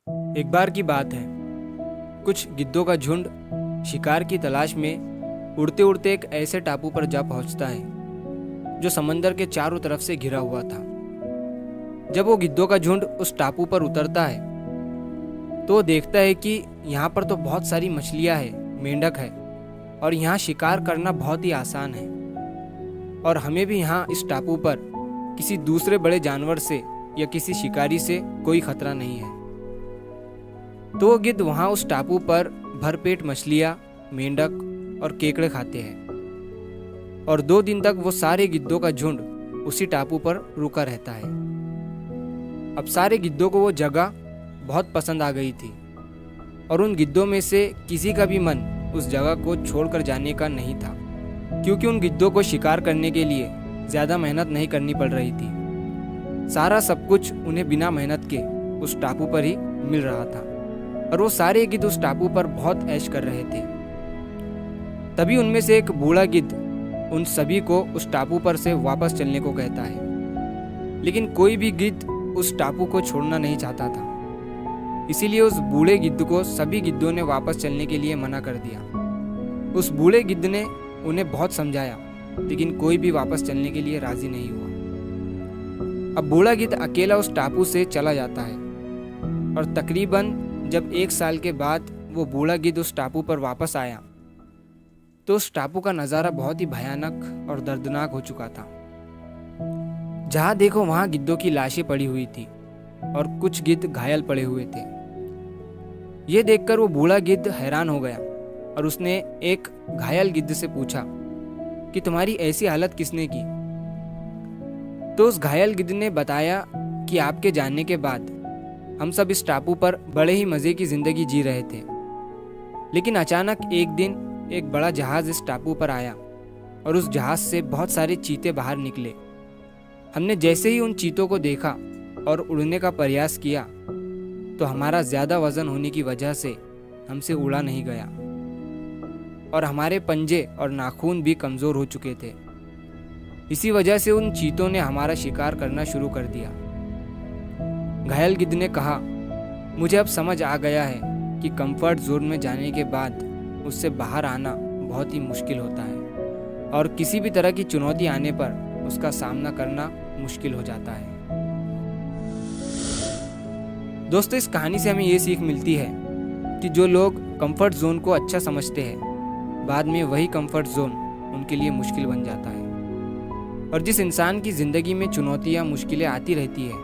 एक बार की बात है, कुछ गिद्धों का झुंड शिकार की तलाश में उड़ते उड़ते एक ऐसे टापू पर जा पहुंचता है जो समंदर के चारों तरफ से घिरा हुआ था। जब वो गिद्धों का झुंड उस टापू पर उतरता है तो वो देखता है कि यहाँ पर तो बहुत सारी मछलियाँ हैं, मेंढक है और यहाँ शिकार करना बहुत ही आसान है और हमें भी यहाँ इस टापू पर किसी दूसरे बड़े जानवर से या किसी शिकारी से कोई खतरा नहीं है। तो वो गिद्ध वहाँ उस टापू पर भरपेट मछलियाँ, मेंढक और केकड़े खाते हैं और 2 दिन तक वो सारे गिद्धों का झुंड उसी टापू पर रुका रहता है। अब सारे गिद्धों को वो जगह बहुत पसंद आ गई थी और उन गिद्धों में से किसी का भी मन उस जगह को छोड़कर जाने का नहीं था, क्योंकि उन गिद्धों को शिकार करने के लिए ज़्यादा मेहनत नहीं करनी पड़ रही थी। सारा सब कुछ उन्हें बिना मेहनत के उस टापू पर ही मिल रहा था और वो सारे गिद्ध उस टापू पर बहुत ऐश कर रहे थे। तभी उनमें से एक बूढ़ा गिद्ध उन सभी को उस टापू पर से वापस चलने को कहता है, लेकिन कोई भी गिद्ध उस टापू को छोड़ना नहीं चाहता था। इसीलिए उस बूढ़े गिद्ध को सभी गिद्धों ने वापस चलने के लिए मना कर दिया। उस बूढ़े गिद्ध ने उन्हें बहुत समझाया, लेकिन कोई भी वापस चलने के लिए राजी नहीं हुआ। अब बूढ़ा गिद्ध अकेला उस टापू से चला जाता है और तकरीबन जब 1 साल के बाद वो बूढ़ा गिद्ध उस टापू पर वापस आया तो उस टापू का नज़ारा बहुत ही भयानक और दर्दनाक हो चुका था। जहाँ देखो वहाँ गिद्धों की लाशें पड़ी हुई थी और कुछ गिद्ध घायल पड़े हुए थे। ये देखकर वो बूढ़ा गिद्ध हैरान हो गया और उसने एक घायल गिद्ध से पूछा कि तुम्हारी ऐसी हालत किसने की। तो उस घायल गिद्ध ने बताया कि आपके जाने के बाद हम सब इस टापू पर बड़े ही मज़े की ज़िंदगी जी रहे थे, लेकिन अचानक एक दिन एक बड़ा जहाज़ इस टापू पर आया और उस जहाज़ से बहुत सारे चीते बाहर निकले। हमने जैसे ही उन चीतों को देखा और उड़ने का प्रयास किया तो हमारा ज़्यादा वज़न होने की वजह से हमसे उड़ा नहीं गया और हमारे पंजे और नाखून भी कमज़ोर हो चुके थे। इसी वजह से उन चीतों ने हमारा शिकार करना शुरू कर दिया। घायल गिद्ध ने कहा, मुझे अब समझ आ गया है कि कंफर्ट जोन में जाने के बाद उससे बाहर आना बहुत ही मुश्किल होता है और किसी भी तरह की चुनौती आने पर उसका सामना करना मुश्किल हो जाता है। दोस्तों, इस कहानी से हमें ये सीख मिलती है कि जो लोग कंफर्ट जोन को अच्छा समझते हैं, बाद में वही कंफर्ट जोन उनके लिए मुश्किल बन जाता है। और जिस इंसान की ज़िंदगी में चुनौतियाँ, मुश्किलें आती रहती है,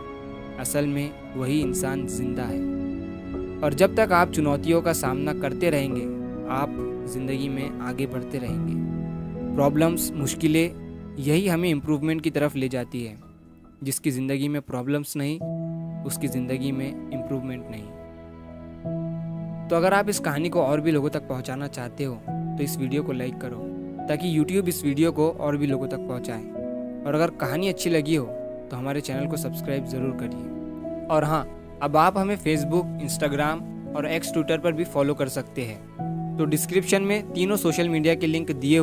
असल में वही इंसान जिंदा है। और जब तक आप चुनौतियों का सामना करते रहेंगे, आप ज़िंदगी में आगे बढ़ते रहेंगे। प्रॉब्लम्स, मुश्किलें यही हमें इम्प्रूवमेंट की तरफ ले जाती है। जिसकी ज़िंदगी में प्रॉब्लम्स नहीं, उसकी ज़िंदगी में इम्प्रूवमेंट नहीं। तो अगर आप इस कहानी को और भी लोगों तक पहुंचाना चाहते हो तो इस वीडियो को लाइक करो ताकि यूट्यूब इस वीडियो को और भी लोगों तक पहुंचाए। और अगर कहानी अच्छी लगी हो तो हमारे चैनल को सब्सक्राइब ज़रूर करिए। और हाँ, अब आप हमें फेसबुक, इंस्टाग्राम और एक्स ट्विटर पर भी फॉलो कर सकते हैं। तो डिस्क्रिप्शन में तीनों सोशल मीडिया के लिंक दिए